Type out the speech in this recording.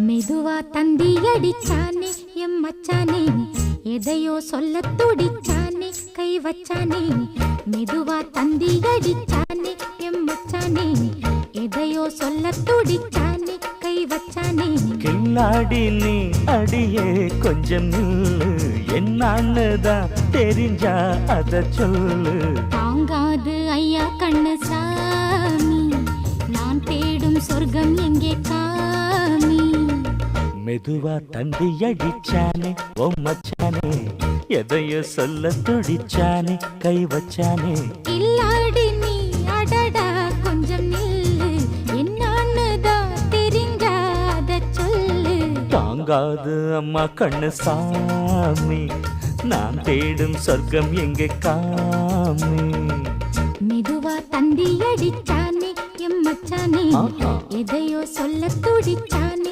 மெதுவா தந்தி அடிச்சானே எம் மச்சானே, எதையோ சொல்ல துடிச்சானே கை வச்சானே. மெதுவா தந்தி அடிச்சானே எம் மச்சானே, எதையோ சொல்ல துடிச்சானே கை வச்சானே. கில்லாடி நீ அடியே கொஞ்சம் நில்லு, என்னான்னுதான் தெரிஞ்சா அத சொல்லு. தாங்காது ஐயா கண்ணு சாமி, நான் தேடும் சொர்க்கம் எங்கே காமி. மெதுவா தந்தி அடிச்சானே ஓ மச்சானே, எதையோ சொல்ல துடிச்சானே கை வச்சானே. கில்லாடி நீ அடடா கொஞ்சம் நில்லு, என்னான்னுதான் தெரிஞ்சாத சொல்லு. தாங்காது அம்மா கண்ணு சாமி, நான் தேடும் சொர்க்கம் எங்கே காமி. மெதுவா தந்தி அடிச்சானே எம் மச்சானே, எதையோ சொல்ல துடிச்சானே